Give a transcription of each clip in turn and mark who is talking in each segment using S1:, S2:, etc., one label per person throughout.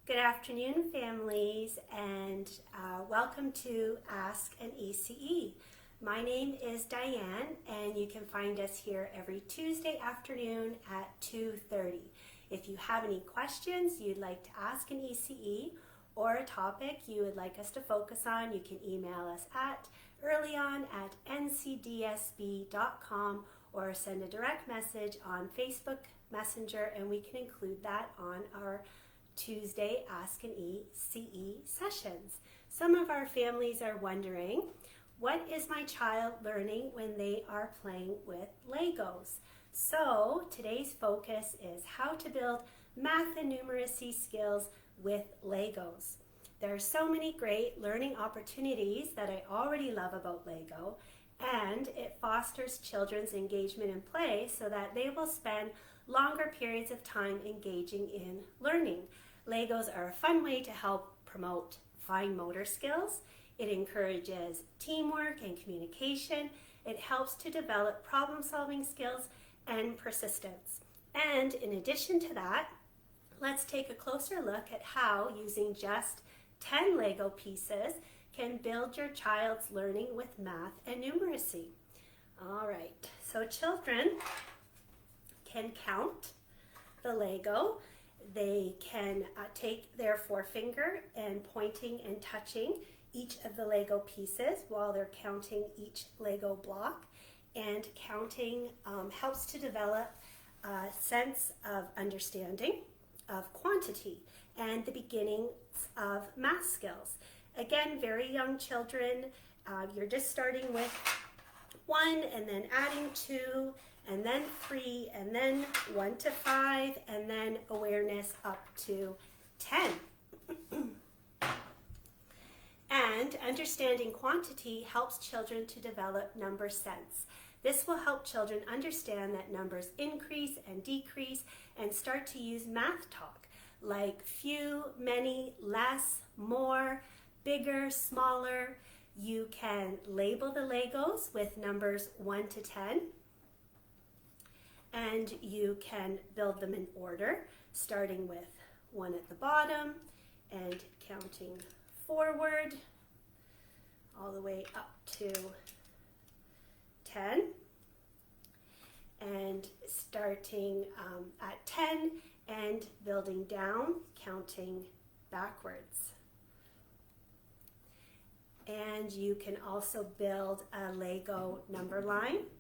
S1: Good afternoon, families, and welcome to Ask an ECE. My name is Diane, and you can find us here every Tuesday afternoon at 2:30. If you have any questions you'd like to ask an ECE or a topic you would like us to focus on, you can email us at earlyon@ncdsb.com or send a direct message on Facebook Messenger, and we can include that on our Tuesday Ask an ECE sessions. Some of our families are wondering, what is my child learning when they are playing with Legos? So today's focus is how to build math and numeracy skills with Legos. There are so many great learning opportunities that I already love about Lego, and it fosters children's engagement in play so that they will spend longer periods of time engaging in learning. Legos are a fun way to help promote fine motor skills. It encourages teamwork and communication. It helps to develop problem-solving skills and persistence. And in addition to that, let's take a closer look at how using just 10 Lego pieces can build your child's learning with math and numeracy. All right, so children can count the Lego. They can take their forefinger and pointing and touching each of the Lego pieces while they're counting each Lego block. And counting helps to develop a sense of understanding, of quantity, and the beginnings of math skills. Again, very young children, you're just starting with 1 and then adding 2 and then 3 and then 1 to 5 and then awareness up to 10. And understanding quantity helps children to develop number sense. This will help children understand that numbers increase and decrease and start to use math talk like few, many, less, more, bigger, smaller. You can label the Legos with numbers 1 to 10, and you can build them in order, starting with 1 at the bottom and counting forward all the way up to 10, and starting at 10 and building down, counting backwards. And you can also build a Lego number line.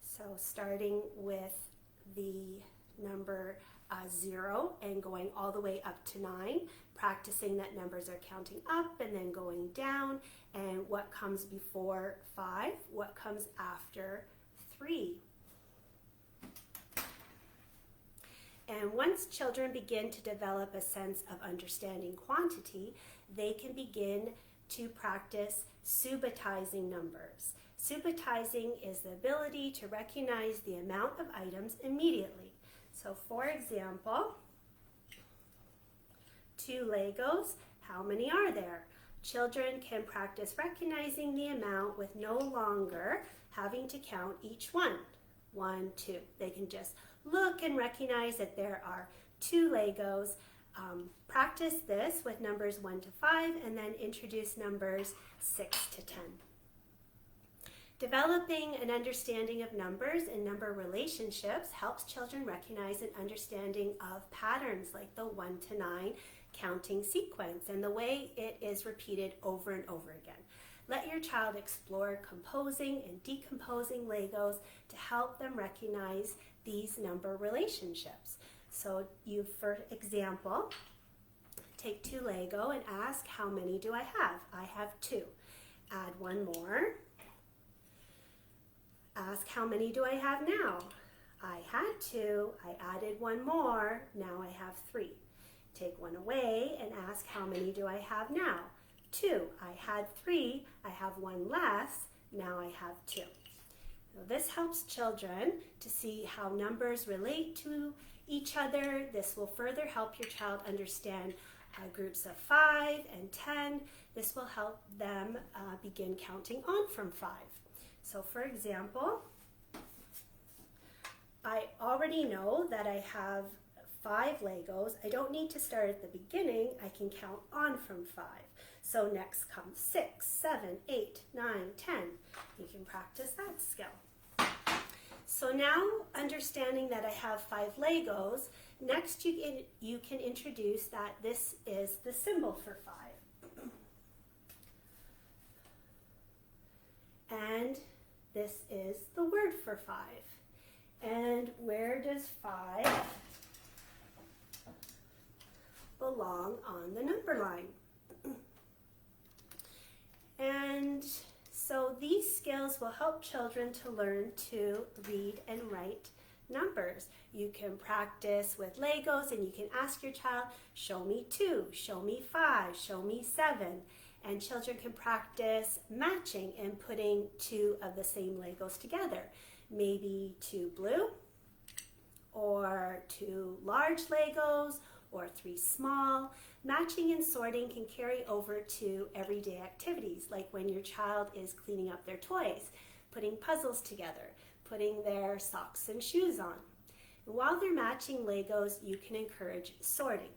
S1: So starting with the number 0 and going all the way up to 9, practicing that numbers are counting up and then going down, and what comes before 5, what comes after 3. And once children begin to develop a sense of understanding quantity, they can begin to practice subitizing numbers. Subitizing is the ability to recognize the amount of items immediately. So for example, 2 Legos, how many are there? Children can practice recognizing the amount with no longer having to count each one. 1, 2. They can just look and recognize that there are 2 Legos. Practice this with numbers 1 to 5 and then introduce numbers 6 to 10. Developing an understanding of numbers and number relationships helps children recognize an understanding of patterns like the 1 to 9 counting sequence and the way it is repeated over and over again. Let your child explore composing and decomposing Legos to help them recognize these number relationships. So you, for example, take 2 Lego and ask, how many do I have? I have 2. Add 1 more. Ask, how many do I have now? I had 2, I added 1 more, now I have 3. Take 1 away and ask, how many do I have now? 2, I had 3, I have 1 less, now I have 2. So this helps children to see how numbers relate to each other. This will further help your child understand groups of 5 and 10. This will help them begin counting on from 5. So for example, I already know that I have 5 Legos. I don't need to start at the beginning. I can count on from 5. So next comes 6, 7, 8, 9, 10. You can practice that skill. So now, understanding that I have 5 Legos, next you can introduce that this is the symbol for 5. And this is the word for 5. And where does 5 belong on the number line? And so these skills will help children to learn to read and write numbers. You can practice with Legos and you can ask your child, show me 2, show me 5, show me 7. And children can practice matching and putting 2 of the same Legos together. Maybe 2 blue, or 2 large Legos, or 3 small. Matching and sorting can carry over to everyday activities, like when your child is cleaning up their toys, putting puzzles together, putting their socks and shoes on. And while they're matching Legos, you can encourage sorting.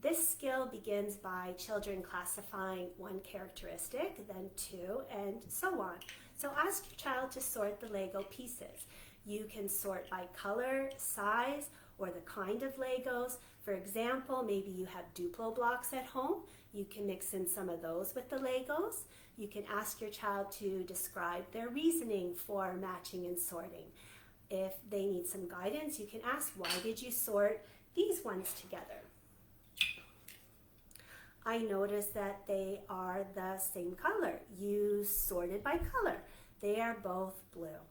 S1: This skill begins by children classifying 1 characteristic, then 2, and so on. So ask your child to sort the Lego pieces. You can sort by color, size, or the kind of Legos. For example, maybe you have Duplo blocks at home. You can mix in some of those with the Legos. You can ask your child to describe their reasoning for matching and sorting. If they need some guidance, you can ask, why did you sort these ones together? I noticed that they are the same color. You sorted by color. They are both blue.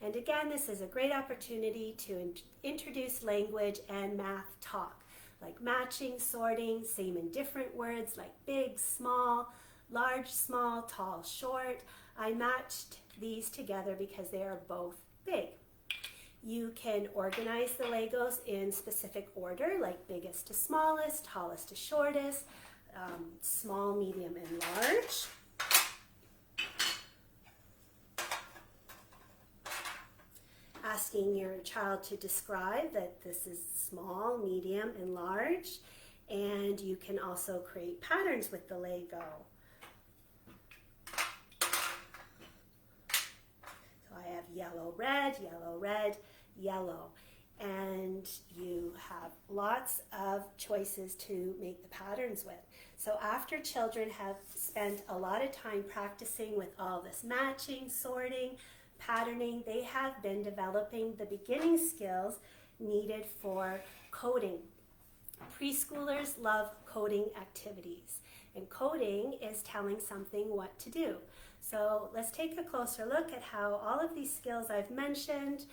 S1: And again, this is a great opportunity to introduce language and math talk, like matching, sorting, same and different words like big, small, large, small, tall, short. I matched these together because they are both big. You can organize the Legos in specific order, like biggest to smallest, tallest to shortest, small, medium, and large. Asking your child to describe that this is small, medium, and large. And you can also create patterns with the Lego. So I have yellow, red, yellow. And you have lots of choices to make the patterns with. So after children have spent a lot of time practicing with all this matching, sorting, patterning, they have been developing the beginning skills needed for coding. Preschoolers love coding activities, and coding is telling something what to do. So let's take a closer look at how all of these skills I've mentioned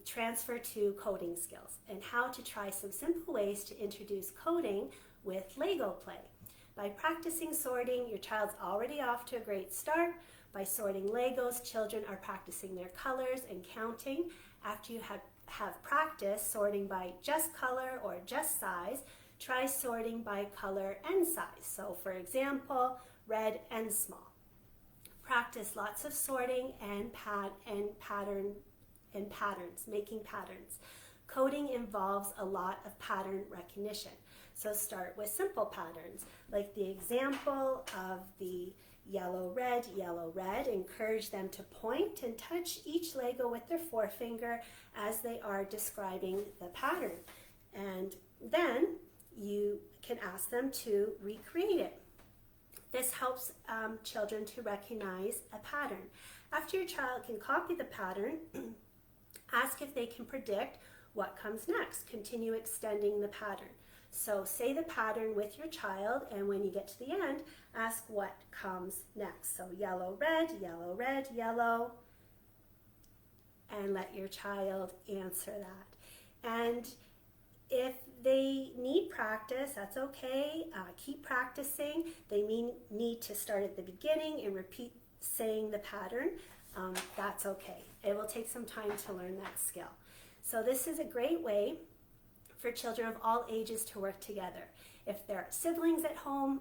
S1: transfer to coding skills, and how to try some simple ways to introduce coding with Lego play. By practicing sorting, your child's already off to a great start. By sorting Legos, children are practicing their colors and counting. After you have practiced sorting by just color or just size, try sorting by color and size. So for example, red and small. Practice lots of sorting and patterns, making patterns. Coding involves a lot of pattern recognition. So start with simple patterns, like the example of the yellow, red. Encourage them to point and touch each Lego with their forefinger as they are describing the pattern. And then you can ask them to recreate it. This helps children to recognize a pattern. After your child can copy the pattern, ask if they can predict what comes next. Continue extending the pattern. So say the pattern with your child, and when you get to the end, ask what comes next. So yellow, red, yellow, and let your child answer that. And if they need practice, that's okay. Keep practicing. They need to start at the beginning and repeat saying the pattern. That's okay. It will take some time to learn that skill. So this is a great way for children of all ages to work together. If there are siblings at home,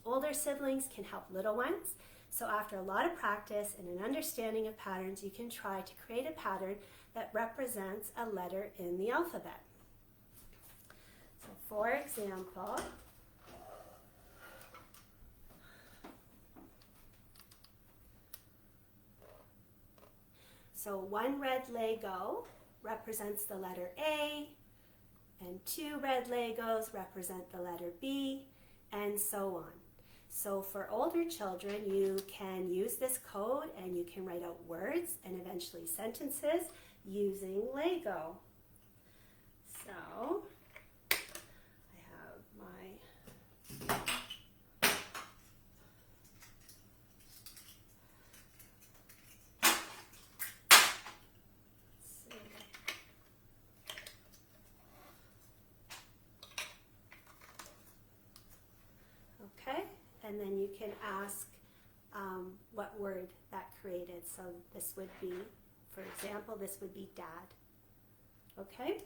S1: older siblings can help little ones. So after a lot of practice and an understanding of patterns, you can try to create a pattern that represents a letter in the alphabet. So for example, so one red Lego represents the letter A, and two red Legos represent the letter B, and so on. So for older children, you can use this code and you can write out words and eventually sentences using Lego. So I have my okay, and then you can ask what word that created. So this would be, for example, this would be dad. Okay?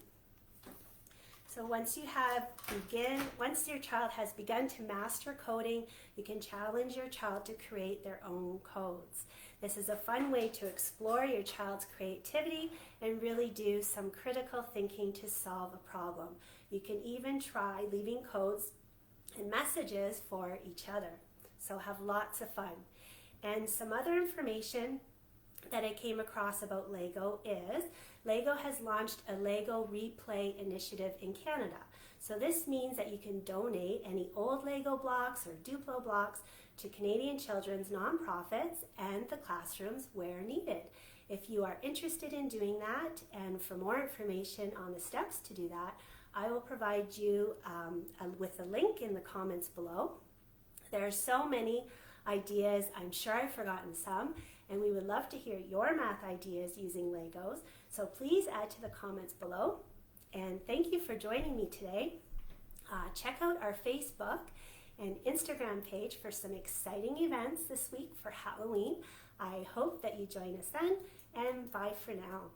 S1: So once your child has begun to master coding, you can challenge your child to create their own codes. This is a fun way to explore your child's creativity and really do some critical thinking to solve a problem. You can even try leaving codes and messages for each other. So have lots of fun. And some other information that I came across about Lego is Lego has launched a Lego Replay initiative in Canada. So this means that you can donate any old Lego blocks or Duplo blocks to Canadian children's nonprofits and the classrooms where needed. If you are interested in doing that, and for more information on the steps to do that, I will provide you with a link in the comments below. There are so many ideas. I'm sure I've forgotten some, and we would love to hear your math ideas using Legos. So please add to the comments below. And thank you for joining me today. Check out our Facebook and Instagram page for some exciting events this week for Halloween. I hope that you join us then, and bye for now.